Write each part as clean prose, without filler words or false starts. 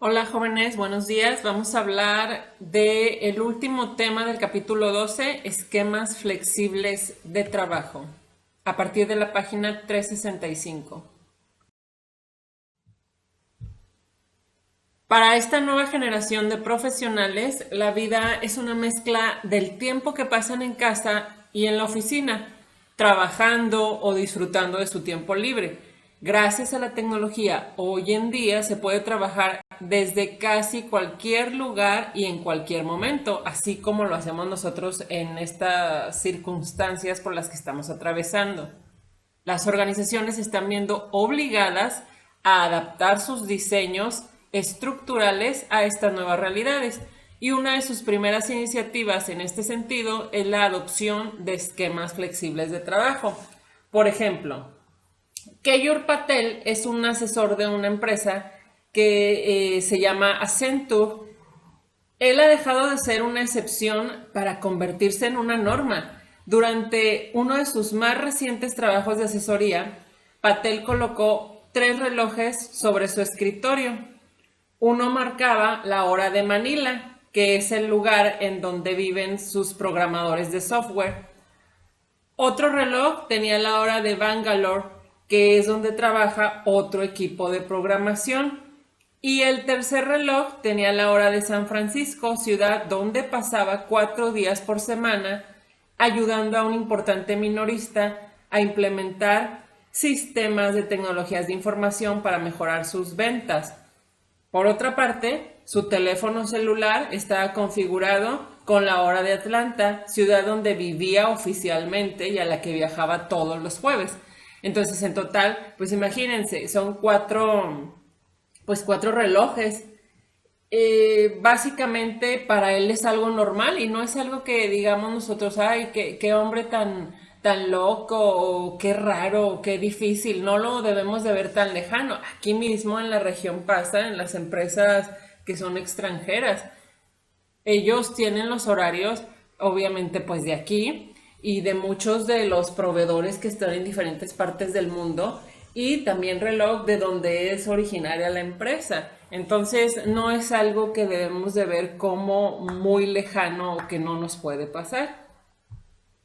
Hola jóvenes, buenos días. Vamos a hablar del último tema del capítulo 12, esquemas flexibles de trabajo, a partir de la página 365. Para esta nueva generación de profesionales, la vida es una mezcla del tiempo que pasan en casa y en la oficina, trabajando o disfrutando de su tiempo libre. Gracias a la tecnología, hoy en día se puede trabajar desde casi cualquier lugar y en cualquier momento, así como lo hacemos nosotros en estas circunstancias por las que estamos atravesando. Las organizaciones se están viendo obligadas a adaptar sus diseños estructurales a estas nuevas realidades, y una de sus primeras iniciativas en este sentido es la adopción de esquemas flexibles de trabajo. Por ejemplo, Keyur Patel es un asesor de una empresa que se llama Accenture. Él ha dejado de ser una excepción para convertirse en una norma. Durante uno de sus más recientes trabajos de asesoría, Patel colocó 3 relojes sobre su escritorio. Uno marcaba la hora de Manila, que es el lugar en donde viven sus programadores de software. Otro reloj tenía la hora de Bangalore, que es donde trabaja otro equipo de programación. Y el tercer reloj tenía la hora de San Francisco, ciudad donde pasaba 4 días por semana ayudando a un importante minorista a implementar sistemas de tecnologías de información para mejorar sus ventas. Por otra parte, su teléfono celular estaba configurado con la hora de Atlanta, ciudad donde vivía oficialmente y a la que viajaba todos los jueves. Entonces, en total, pues imagínense, son cuatro relojes. Básicamente para él es algo normal y no es algo que digamos nosotros, ay, qué hombre tan loco o qué raro o qué difícil, no lo debemos de ver tan lejano. Aquí mismo en la región pasa, en las empresas que son extranjeras. Ellos tienen los horarios, obviamente, pues de aquí y de muchos de los proveedores que están en diferentes partes del mundo y también reloj de donde es originaria la empresa. Entonces, no es algo que debemos de ver como muy lejano o que no nos puede pasar.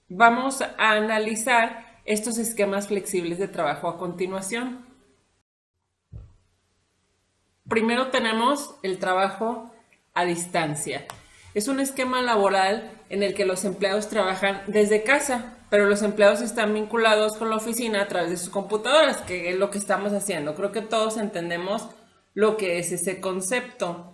Vamos a analizar estos esquemas flexibles de trabajo a continuación. Primero tenemos el trabajo a distancia. Es un esquema laboral en el que los empleados trabajan desde casa, pero los empleados están vinculados con la oficina a través de sus computadoras, que es lo que estamos haciendo. Creo que todos entendemos lo que es ese concepto.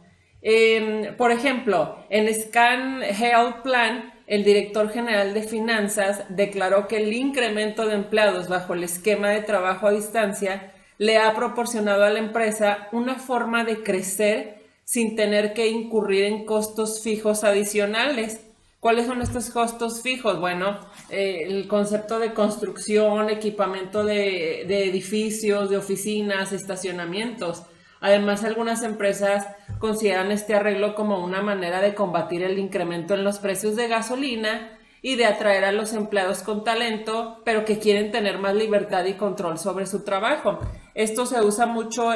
Por ejemplo, en Scan Health Plan, el director general de finanzas declaró que el incremento de empleados bajo el esquema de trabajo a distancia le ha proporcionado a la empresa una forma de crecer sin tener que incurrir en costos fijos adicionales. ¿Cuáles son estos costos fijos? Bueno, el concepto de construcción, equipamiento de edificios, de oficinas, estacionamientos. Además, algunas empresas consideran este arreglo como una manera de combatir el incremento en los precios de gasolina y de atraer a los empleados con talento, pero que quieren tener más libertad y control sobre su trabajo. Esto se usa mucho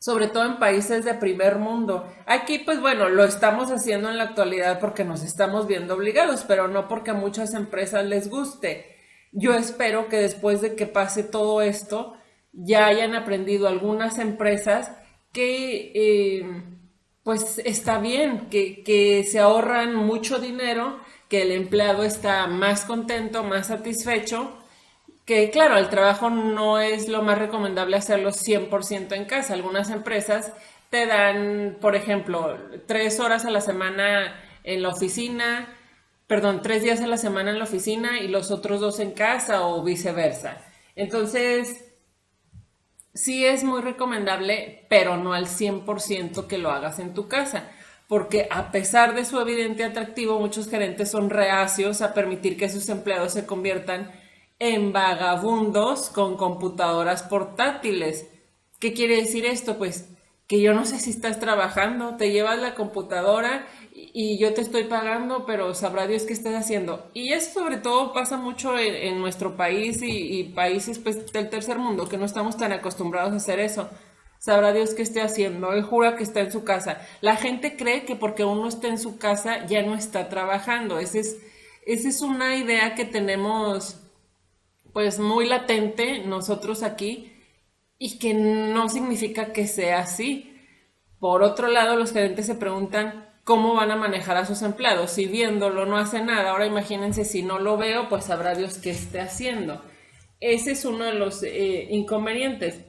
sobre todo en países de primer mundo. Aquí, pues bueno, lo estamos haciendo en la actualidad porque nos estamos viendo obligados, pero no porque a muchas empresas les guste. Yo espero que después de que pase todo esto, ya hayan aprendido algunas empresas que pues está bien, que se ahorran mucho dinero, que el empleado está más contento, más satisfecho, que claro, el trabajo no es lo más recomendable hacerlo 100% en casa. Algunas empresas te dan, por ejemplo, 3 horas a la semana en la oficina, perdón, 3 días a la semana en la oficina y los otros 2 en casa o viceversa. Entonces, sí es muy recomendable, pero no al 100% que lo hagas en tu casa, porque a pesar de su evidente atractivo, muchos gerentes son reacios a permitir que sus empleados se conviertan en vagabundos con computadoras portátiles. ¿Qué quiere decir esto? Pues que yo no sé si estás trabajando, te llevas la computadora y yo te estoy pagando, pero sabrá Dios qué estás haciendo. Y eso sobre todo pasa mucho en nuestro país y países pues, del tercer mundo, que no estamos tan acostumbrados a hacer eso. sabrá Dios qué esté haciendo, él jura que está en su casa. La gente cree que porque uno está en su casa ya no está trabajando. Esa es una idea que tenemos pues muy latente nosotros aquí y que no significa que sea así. Por otro lado, los gerentes se preguntan cómo van a manejar a sus empleados. Si viéndolo no hace nada, ahora imagínense si no lo veo, pues sabrá Dios qué esté haciendo. Ese es uno de los inconvenientes.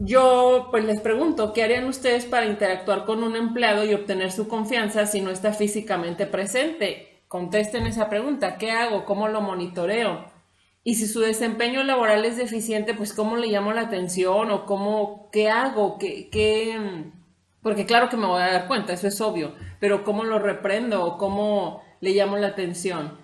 Yo pues les pregunto, ¿qué harían ustedes para interactuar con un empleado y obtener su confianza si no está físicamente presente? Contesten esa pregunta, ¿qué hago? ¿Cómo lo monitoreo? Y si su desempeño laboral es deficiente, pues ¿cómo le llamo la atención? ¿O qué hago? Porque claro que me voy a dar cuenta, eso es obvio, pero ¿cómo lo reprendo? ¿O cómo le llamo la atención?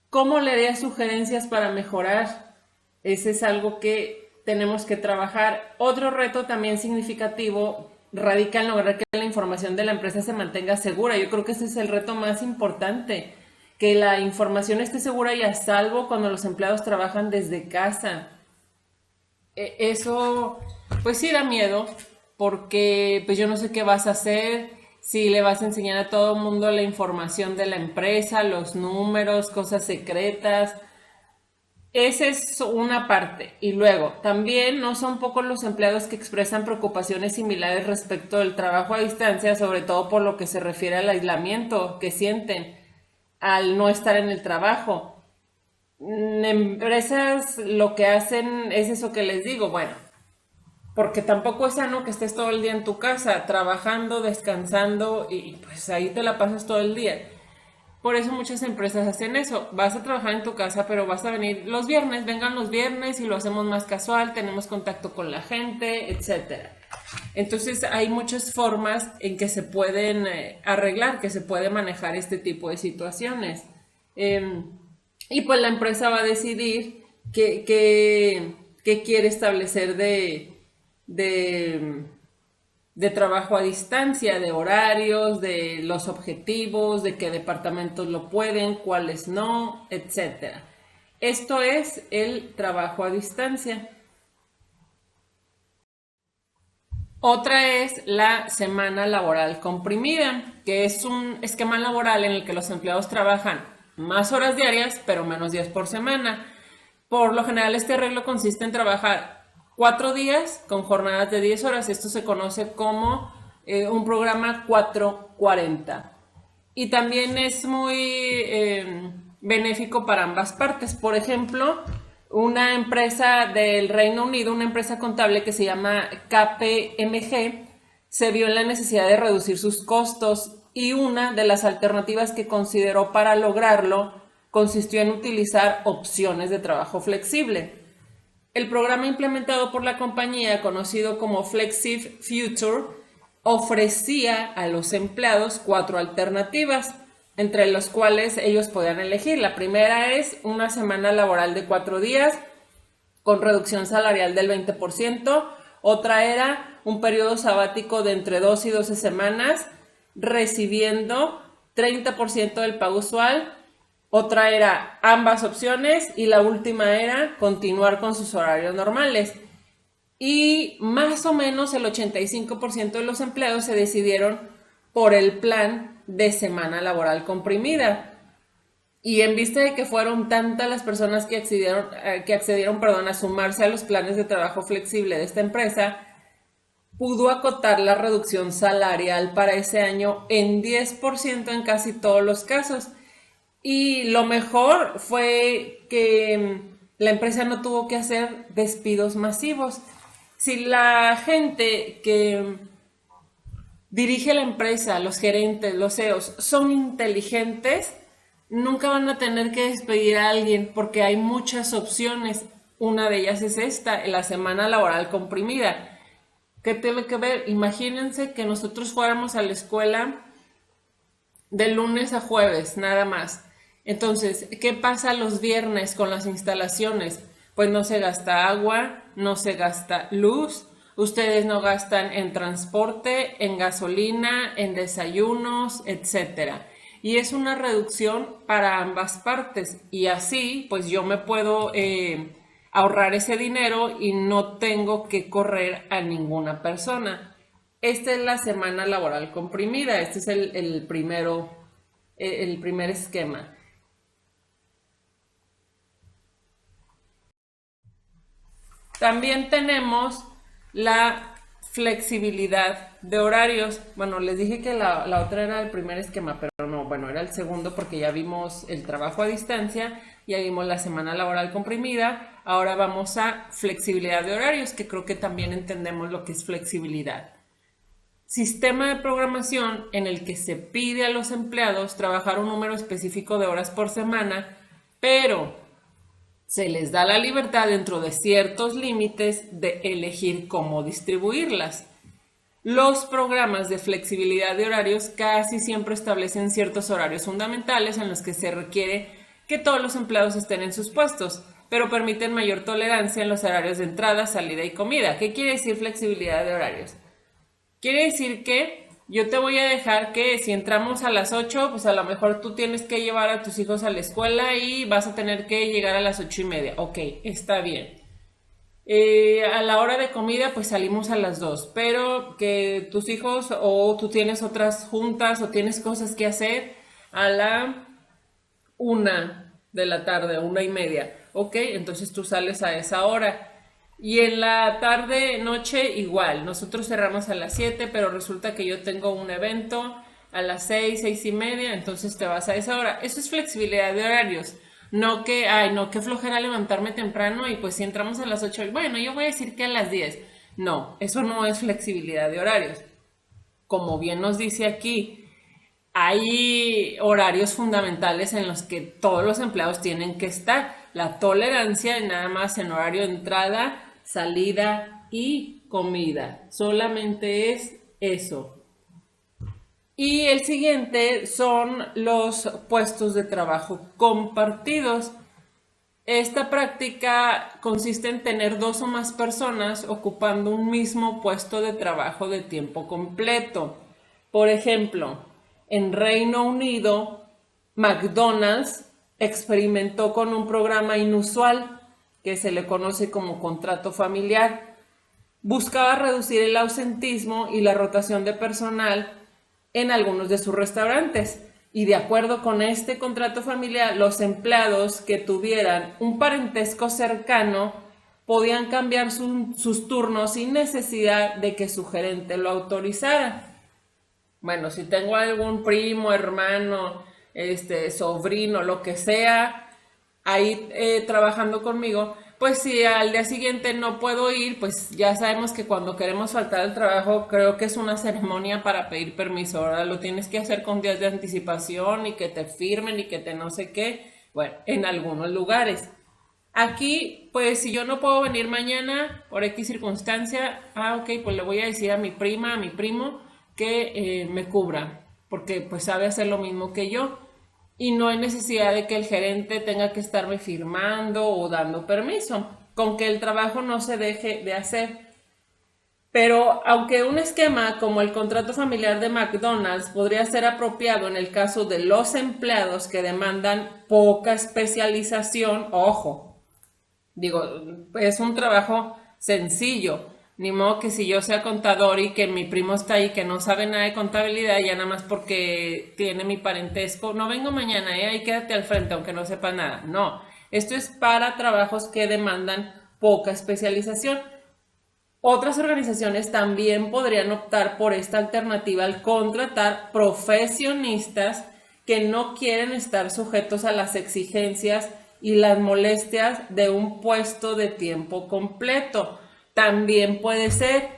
¿Cómo le haría sugerencias para mejorar? Ese es algo que tenemos que trabajar. Otro reto también significativo radica en lograr que la información de la empresa se mantenga segura. Yo creo que ese es el reto más importante, que la información esté segura y a salvo cuando los empleados trabajan desde casa. Eso, pues sí da miedo, porque pues yo no sé qué vas a hacer, si le vas a enseñar a todo el mundo la información de la empresa, los números, cosas secretas. Esa es una parte. Y luego, también no son pocos los empleados que expresan preocupaciones similares respecto del trabajo a distancia, sobre todo por lo que se refiere al aislamiento que sienten al no estar en el trabajo. Empresas lo que hacen es eso que les digo, bueno, porque tampoco es sano que estés todo el día en tu casa, trabajando, descansando y pues ahí te la pasas todo el día. Por eso muchas empresas hacen eso. Vas a trabajar en tu casa, pero vas a venir los viernes, vengan los viernes y lo hacemos más casual, tenemos contacto con la gente, etcétera. Entonces hay muchas formas en que se pueden arreglar, que se puede manejar este tipo de situaciones. Y pues la empresa va a decidir qué quiere establecer de, de trabajo a distancia, de horarios, de los objetivos, de qué departamentos lo pueden, cuáles no, etcétera. Esto es el trabajo a distancia. Otra es la semana laboral comprimida, que es un esquema laboral en el que los empleados trabajan más horas diarias, pero menos días por semana. Por lo general, este arreglo consiste en trabajar 4 días con jornadas de 10 horas. Esto se conoce como un programa 440. Y también es muy benéfico para ambas partes. Por ejemplo, una empresa del Reino Unido, una empresa contable que se llama KPMG, se vio en la necesidad de reducir sus costos y una de las alternativas que consideró para lograrlo consistió en utilizar opciones de trabajo flexible. El programa implementado por la compañía, conocido como Flexive Future, ofrecía a los empleados 4 alternativas, entre las cuales ellos podían elegir. La primera es una semana laboral de 4 días con reducción salarial del 20%. Otra era un periodo sabático de entre 2 y 12 semanas, recibiendo 30% del pago usual. Otra era ambas opciones y la última era continuar con sus horarios normales. Y más o menos el 85% de los empleados se decidieron por el plan de semana laboral comprimida. Y en vista de que fueron tantas las personas que accedieron, a sumarse a los planes de trabajo flexible de esta empresa, pudo acotar la reducción salarial para ese año en 10% en casi todos los casos. Y lo mejor fue que la empresa no tuvo que hacer despidos masivos. Si la gente que dirige la empresa, los gerentes, los CEOs, son inteligentes, nunca van a tener que despedir a alguien porque hay muchas opciones. Una de ellas es esta, la semana laboral comprimida. ¿Qué tiene que ver? Imagínense que nosotros fuéramos a la escuela de lunes a jueves, nada más. Entonces, ¿qué pasa los viernes con las instalaciones? Pues no se gasta agua, no se gasta luz, ustedes no gastan en transporte, en gasolina, en desayunos, etcétera. Y es una reducción para ambas partes. Y así, pues yo me puedo ahorrar ese dinero y no tengo que correr a ninguna persona. Esta es la semana laboral comprimida. Este es el primer esquema. También tenemos la flexibilidad de horarios. Bueno, les dije que la otra era el primer esquema, pero no, bueno, era el segundo porque ya vimos el trabajo a distancia, ya vimos la semana laboral comprimida, ahora vamos a flexibilidad de horarios, que creo que también entendemos lo que es flexibilidad. Sistema de programación en el que se pide a los empleados trabajar un número específico de horas por semana, pero se les da la libertad dentro de ciertos límites de elegir cómo distribuirlas. Los programas de flexibilidad de horarios casi siempre establecen ciertos horarios fundamentales en los que se requiere que todos los empleados estén en sus puestos, pero permiten mayor tolerancia en los horarios de entrada, salida y comida. ¿Qué quiere decir flexibilidad de horarios? Quiere decir que yo te voy a dejar que si entramos a las 8, pues a lo mejor tú tienes que llevar a tus hijos a la escuela y vas a tener que llegar a las 8:30. Ok, está bien. A la hora de comida, pues salimos a las 2, pero que tus hijos o tú tienes otras juntas o tienes cosas que hacer a la 1 de la tarde, 1:30. Ok, entonces tú sales a esa hora. Y en la tarde, noche, igual. Nosotros cerramos a las 7, pero resulta que yo tengo un evento a las 6, 6:30, entonces te vas a esa hora. Eso es flexibilidad de horarios. No que, ay, no, qué flojera levantarme temprano y pues si entramos a las 8, bueno, yo voy a decir que a las 10. No, eso no es flexibilidad de horarios. Como bien nos dice aquí, hay horarios fundamentales en los que todos los empleados tienen que estar. La tolerancia nada más en horario de entrada, salida y comida. Solamente es eso. Y el siguiente son los puestos de trabajo compartidos. Esta práctica consiste en tener 2 o más personas ocupando un mismo puesto de trabajo de tiempo completo. Por ejemplo, en Reino Unido, McDonald's experimentó con un programa inusual que se le conoce como contrato familiar. Buscaba reducir el ausentismo y la rotación de personal en algunos de sus restaurantes. Y de acuerdo con este contrato familiar, los empleados que tuvieran un parentesco cercano podían cambiar sus turnos sin necesidad de que su gerente lo autorizara. Bueno, si tengo algún primo, hermano, sobrino, lo que sea, ahí trabajando conmigo, pues si al día siguiente no puedo ir, pues ya sabemos que cuando queremos faltar al trabajo, creo que es una ceremonia para pedir permiso. Ahora lo tienes que hacer con días de anticipación y que te firmen y que te no sé qué. Bueno, en algunos lugares. Aquí, pues si yo no puedo venir mañana por X circunstancia, ok, pues le voy a decir a mi prima, a mi primo, que me cubra, porque pues sabe hacer lo mismo que yo y no hay necesidad de que el gerente tenga que estarme firmando o dando permiso, con que el trabajo no se deje de hacer. Pero aunque un esquema como el contrato familiar de McDonald's podría ser apropiado en el caso de los empleados que demandan poca especialización, ojo, digo, es un trabajo sencillo. Ni modo que si yo sea contador y que mi primo está ahí que no sabe nada de contabilidad, ya nada más porque tiene mi parentesco, no vengo mañana, ahí quédate al frente aunque no sepa nada. No, esto es para trabajos que demandan poca especialización. Otras organizaciones también podrían optar por esta alternativa al contratar profesionistas que no quieren estar sujetos a las exigencias y las molestias de un puesto de tiempo completo. También puede ser,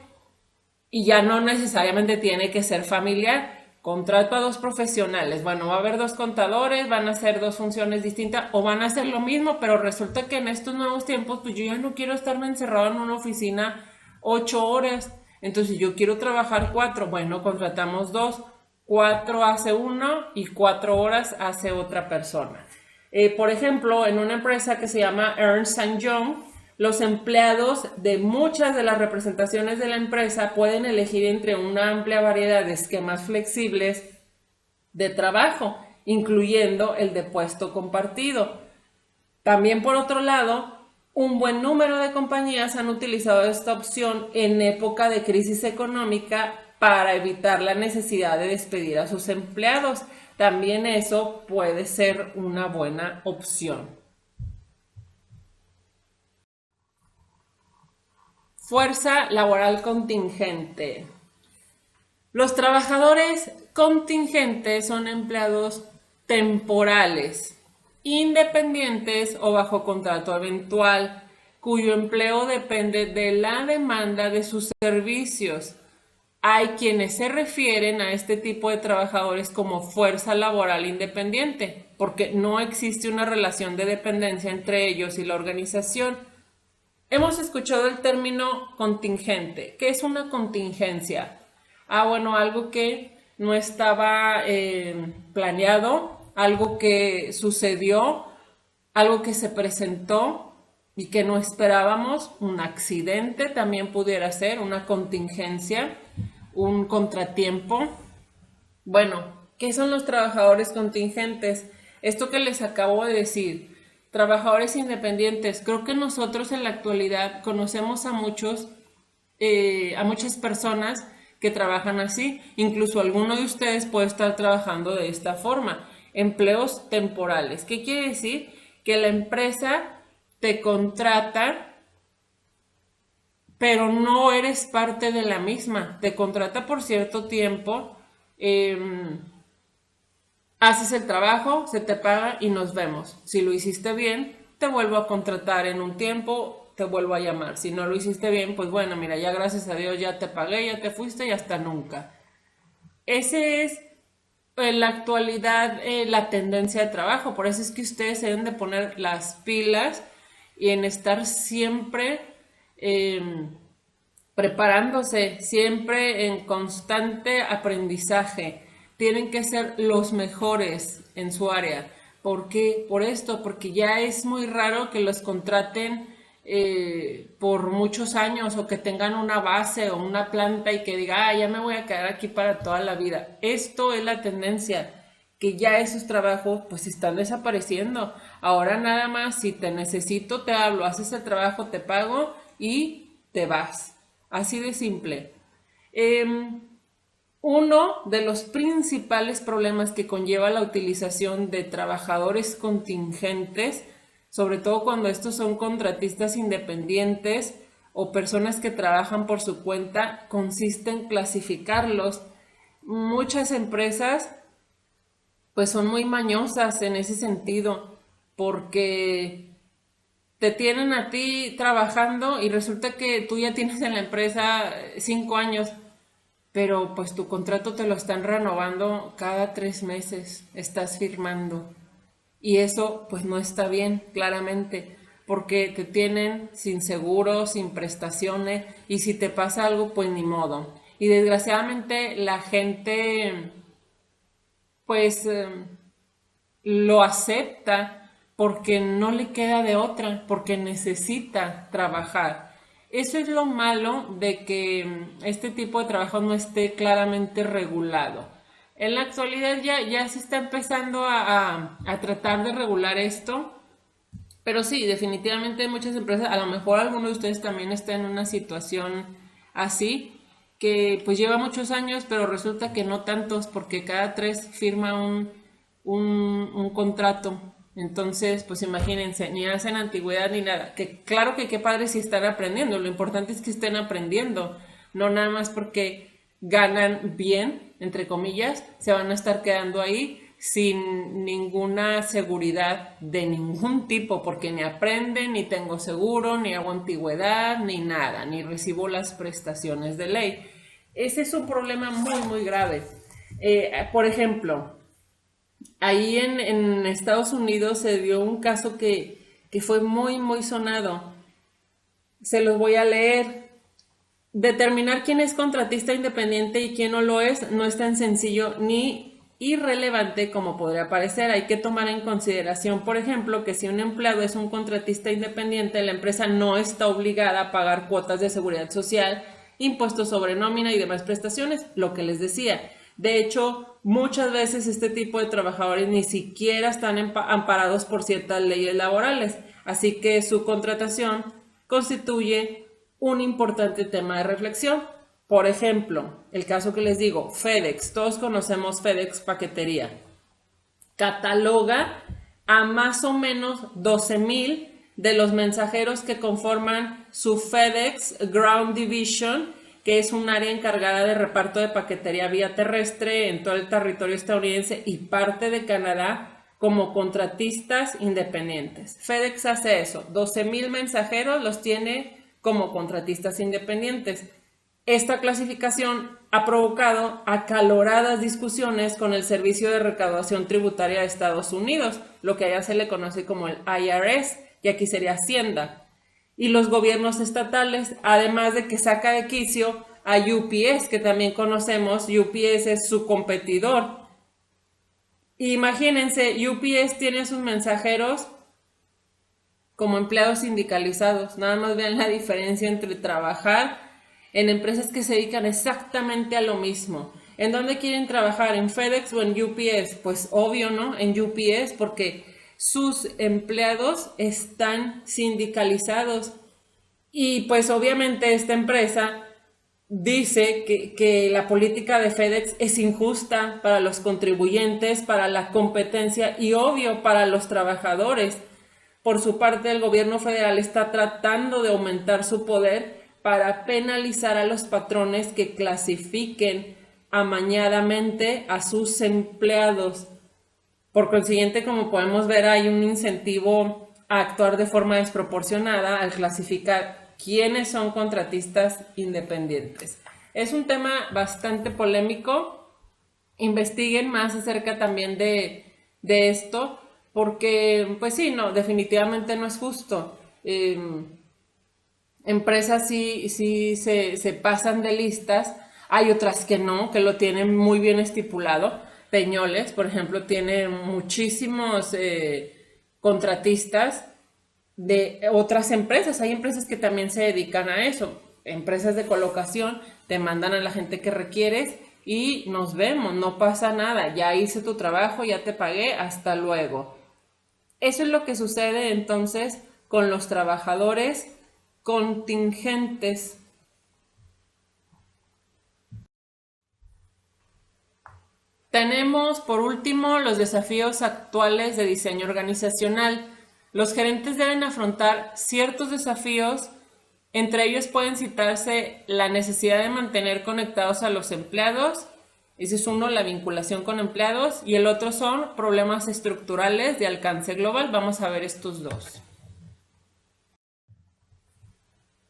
y ya no necesariamente tiene que ser familiar, contrato a 2 profesionales. Bueno, va a haber 2 contadores, van a hacer 2 funciones distintas o van a hacer lo mismo, pero resulta que en estos nuevos tiempos, pues yo ya no quiero estarme encerrado en una oficina 8 horas. Entonces yo quiero trabajar 4. Bueno, contratamos 2, 4 hace uno y 4 horas hace otra persona. Por ejemplo, en una empresa que se llama Ernst & Young, los empleados de muchas de las representaciones de la empresa pueden elegir entre una amplia variedad de esquemas flexibles de trabajo, incluyendo el de puesto compartido. También, por otro lado, Un buen número de compañías han utilizado esta opción en época de crisis económica para evitar la necesidad de despedir a sus empleados. También eso puede ser una buena opción. Fuerza laboral contingente. Los trabajadores contingentes son empleados temporales, independientes o bajo contrato eventual, cuyo empleo depende de la demanda de sus servicios. Hay quienes se refieren a este tipo de trabajadores como fuerza laboral independiente, porque no existe una relación de dependencia entre ellos y la organización. Hemos escuchado el término contingente. ¿Qué es una contingencia? Bueno, algo que no estaba planeado, algo que sucedió, algo que se presentó y que no esperábamos. Un accidente también pudiera ser una contingencia, un contratiempo. Bueno, ¿qué son los trabajadores contingentes? Esto que les acabo de decir, trabajadores independientes. Creo que nosotros en la actualidad conocemos a muchas personas que trabajan así. Incluso alguno de ustedes puede estar trabajando de esta forma. Empleos temporales. ¿Qué quiere decir? Que la empresa te contrata, pero no eres parte de la misma. Te contrata por cierto tiempo, haces el trabajo, se te paga y nos vemos. Si lo hiciste bien, te vuelvo a contratar en un tiempo, te vuelvo a llamar. Si no lo hiciste bien, pues bueno, mira, ya gracias a Dios ya te pagué, ya te fuiste y hasta nunca. Ese es en la actualidad la tendencia de trabajo. Por eso es que ustedes se deben de poner las pilas y en estar siempre preparándose, siempre en constante aprendizaje. Tienen que ser los mejores en su área. ¿Por qué? Por esto, porque ya es muy raro que los contraten por muchos años o que tengan una base o una planta y que diga, ya me voy a quedar aquí para toda la vida. Esto es la tendencia, que ya esos trabajos pues están desapareciendo. Ahora nada más, si te necesito, te hablo, haces el trabajo, te pago y te vas. Así de simple. Uno de los principales problemas que conlleva la utilización de trabajadores contingentes, sobre todo cuando estos son contratistas independientes o personas que trabajan por su cuenta, consiste en clasificarlos. Muchas empresas pues son muy mañosas en ese sentido, porque te tienen a ti trabajando y resulta que tú ya tienes en la empresa 5 años, pero pues tu contrato te lo están renovando cada 3 meses, estás firmando. Y eso pues no está bien, claramente, porque te tienen sin seguro, sin prestaciones, y si te pasa algo, pues ni modo. Y desgraciadamente la gente pues lo acepta porque no le queda de otra, porque necesita trabajar. Eso es lo malo de que este tipo de trabajo no esté claramente regulado. En la actualidad ya se está empezando a tratar de regular esto, pero sí, definitivamente hay muchas empresas, a lo mejor alguno de ustedes también está en una situación así, que pues lleva muchos años, pero resulta que no tantos, porque cada 3 firma un contrato. Entonces, pues imagínense, ni hacen antigüedad ni nada. Que claro que qué padre si están aprendiendo. Lo importante es que estén aprendiendo, no nada más porque ganan bien, entre comillas, se van a estar quedando ahí sin ninguna seguridad de ningún tipo, porque ni aprenden, ni tengo seguro, ni hago antigüedad, ni nada, ni recibo las prestaciones de ley. Ese es un problema muy, muy grave. Por ejemplo, ahí en Estados Unidos se dio un caso que fue muy, muy sonado. Se los voy a leer. Determinar quién es contratista independiente y quién no lo es no es tan sencillo ni irrelevante como podría parecer. Hay que tomar en consideración, por ejemplo, que si un empleado es un contratista independiente, la empresa no está obligada a pagar cuotas de seguridad social, impuestos sobre nómina y demás prestaciones, lo que les decía. De hecho, muchas veces este tipo de trabajadores ni siquiera están amparados por ciertas leyes laborales. Así que su contratación constituye un importante tema de reflexión. Por ejemplo, el caso que les digo, FedEx, todos conocemos FedEx Paquetería, cataloga a más o menos 12,000 de los mensajeros que conforman su FedEx Ground Division, que es un área encargada de reparto de paquetería vía terrestre en todo el territorio estadounidense y parte de Canadá, como contratistas independientes. FedEx hace eso, 12,000 mensajeros los tiene como contratistas independientes. Esta clasificación ha provocado acaloradas discusiones con el Servicio de Recaudación Tributaria de Estados Unidos, lo que allá se le conoce como el IRS, y aquí sería Hacienda, y los gobiernos estatales, además de que saca de quicio a UPS, que también conocemos. UPS es su competidor. Imagínense, UPS tiene a sus mensajeros como empleados sindicalizados. Nada más vean la diferencia entre trabajar en empresas que se dedican exactamente a lo mismo. ¿En dónde quieren trabajar? ¿En FedEx o en UPS? Pues obvio, ¿no? En UPS, porque sus empleados están sindicalizados. Y pues obviamente esta empresa dice que la política de FedEx es injusta para los contribuyentes, para la competencia y obvio para los trabajadores. Por su parte, el gobierno federal está tratando de aumentar su poder para penalizar a los patrones que clasifiquen amañadamente a sus empleados. Por consiguiente, como podemos ver, hay un incentivo a actuar de forma desproporcionada al clasificar quiénes son contratistas independientes. Es un tema bastante polémico. Investiguen más acerca también de esto, porque, pues sí, no, definitivamente no es justo. Empresas sí se pasan de listas, hay otras que no, que lo tienen muy bien estipulado. Peñoles, por ejemplo, tiene muchísimos contratistas de otras empresas. Hay empresas que también se dedican a eso, empresas de colocación, te mandan a la gente que requieres y nos vemos, no pasa nada, ya hice tu trabajo, ya te pagué, hasta luego. Eso es lo que sucede entonces con los trabajadores contingentes. Tenemos, por último, los desafíos actuales de diseño organizacional. Los gerentes deben afrontar ciertos desafíos, entre ellos pueden citarse la necesidad de mantener conectados a los empleados, ese es uno, la vinculación con empleados, y el otro son problemas estructurales de alcance global. Vamos a ver estos dos.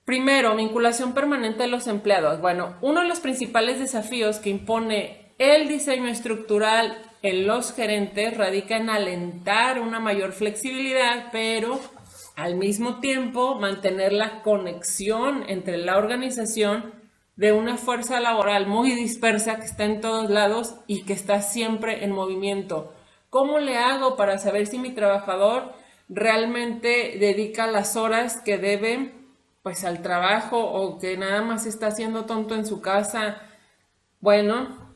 Primero, vinculación permanente de los empleados. Bueno, uno de los principales desafíos que impone el diseño estructural en los gerentes radica en alentar una mayor flexibilidad, pero al mismo tiempo mantener la conexión entre la organización de una fuerza laboral muy dispersa que está en todos lados y que está siempre en movimiento. ¿Cómo le hago para saber si mi trabajador realmente dedica las horas que debe, pues, al trabajo, o que nada más está haciendo tonto en su casa? Bueno,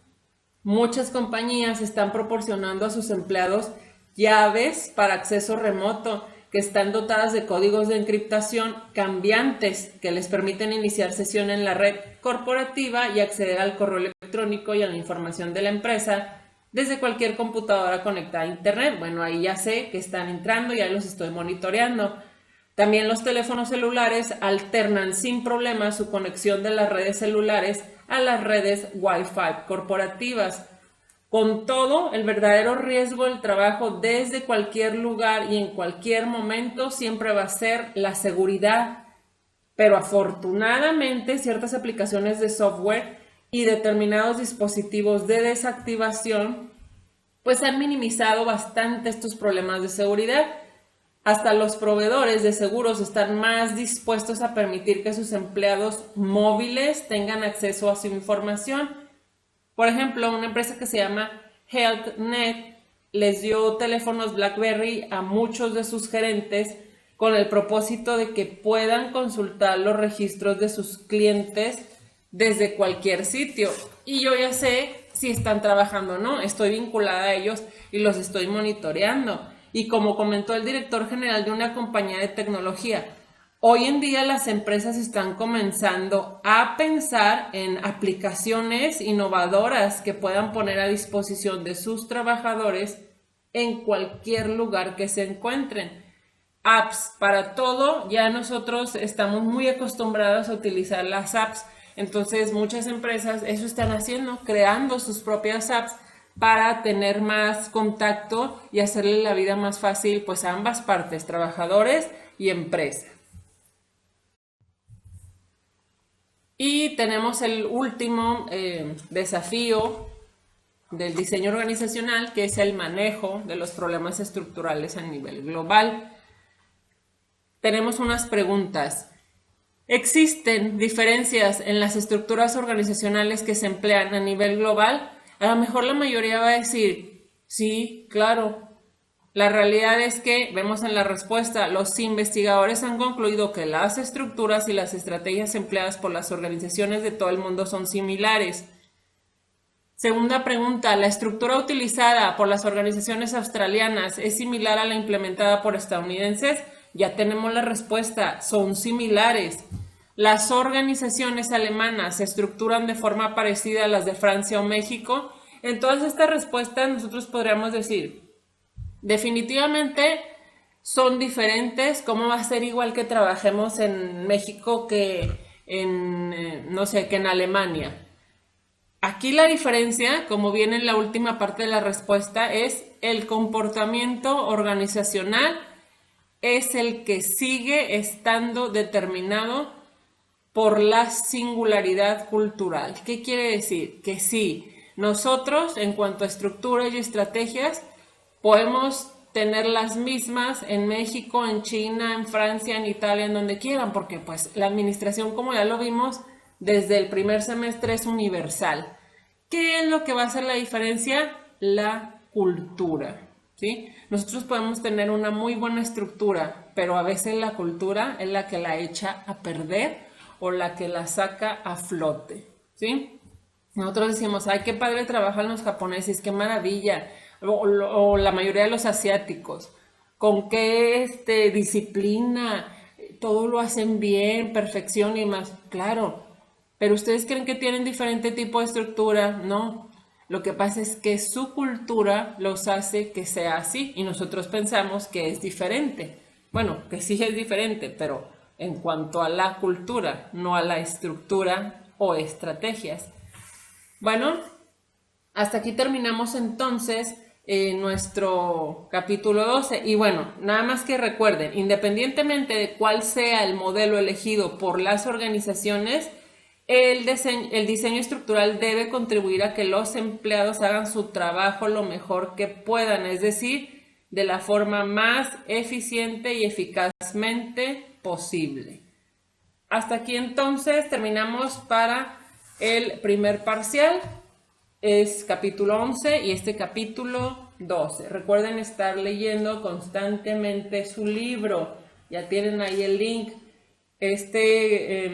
muchas compañías están proporcionando a sus empleados llaves para acceso remoto que están dotadas de códigos de encriptación cambiantes que les permiten iniciar sesión en la red corporativa y acceder al correo electrónico y a la información de la empresa desde cualquier computadora conectada a internet. Bueno, ahí ya sé que están entrando y ahí los estoy monitoreando. También los teléfonos celulares alternan sin problema su conexión de las redes celulares a las redes Wi-Fi corporativas. Con todo, el verdadero riesgo del trabajo desde cualquier lugar y en cualquier momento siempre va a ser la seguridad. Pero afortunadamente, ciertas aplicaciones de software y determinados dispositivos de desactivación pues han minimizado bastante estos problemas de seguridad. Hasta los proveedores de seguros están más dispuestos a permitir que sus empleados móviles tengan acceso a su información. Por ejemplo, una empresa que se llama HealthNet les dio teléfonos BlackBerry a muchos de sus gerentes con el propósito de que puedan consultar los registros de sus clientes desde cualquier sitio. Y yo ya sé si están trabajando o no, estoy vinculada a ellos y los estoy monitoreando. y como comentó el director general de una compañía de tecnología, hoy en día las empresas están comenzando a pensar en aplicaciones innovadoras que puedan poner a disposición de sus trabajadores en cualquier lugar que se encuentren. Apps para todo, ya nosotros estamos muy acostumbrados a utilizar las apps, entonces muchas empresas eso están haciendo, creando sus propias apps para tener más contacto y hacerle la vida más fácil pues a ambas partes, trabajadores y empresa. Y tenemos el último desafío del diseño organizacional, que es el manejo de los problemas estructurales a nivel global. Tenemos unas preguntas. ¿Existen diferencias en las estructuras organizacionales que se emplean a nivel global? A lo mejor la mayoría va a decir, sí, claro. La realidad es que, vemos en la respuesta, los investigadores han concluido que las estructuras y las estrategias empleadas por las organizaciones de todo el mundo son similares. Segunda pregunta, ¿la estructura utilizada por las organizaciones australianas es similar a la implementada por estadounidenses? Ya tenemos la respuesta, son similares. ¿Las organizaciones alemanas se estructuran de forma parecida a las de Francia o México? En todas estas respuestas nosotros podríamos decir, definitivamente son diferentes. ¿Cómo va a ser igual que trabajemos en México que en, no sé, que en Alemania? Aquí la diferencia, como viene en la última parte de la respuesta, es el comportamiento organizacional es el que sigue estando determinado por la singularidad cultural. ¿Qué quiere decir? Que sí, nosotros en cuanto a estructuras y estrategias podemos tener las mismas en México, en China, en Francia, en Italia, en donde quieran, porque pues la administración, como ya lo vimos, desde el primer semestre es universal. ¿Qué es lo que va a hacer la diferencia? La cultura, ¿sí? Nosotros podemos tener una muy buena estructura, pero a veces la cultura es la que la echa a perder o la que la saca a flote, ¿sí? Nosotros decimos, ay, qué padre trabajan los japoneses, qué maravilla, o la mayoría de los asiáticos, con qué disciplina, todo lo hacen bien, perfección y más, claro, pero ustedes creen que tienen diferente tipo de estructura, no, lo que pasa es que su cultura los hace que sea así y nosotros pensamos que es diferente, bueno, que sí es diferente, pero en cuanto a la cultura, no a la estructura o estrategias. Bueno, hasta aquí terminamos entonces nuestro capítulo 12 y bueno, nada más que recuerden, independientemente de cuál sea el modelo elegido por las organizaciones, el diseño estructural debe contribuir a que los empleados hagan su trabajo lo mejor que puedan, es decir, de la forma más eficiente y eficazmente posible. Hasta aquí entonces terminamos para el primer parcial. Es capítulo 11 y este capítulo 12. Recuerden estar leyendo constantemente su libro. Ya tienen ahí el link. Este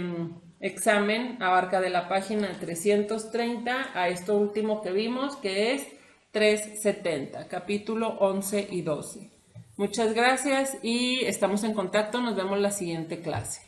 examen abarca de la página 330 a esto último que vimos, que es 370, capítulo 11 y 12. Muchas gracias y estamos en contacto. Nos vemos la siguiente clase.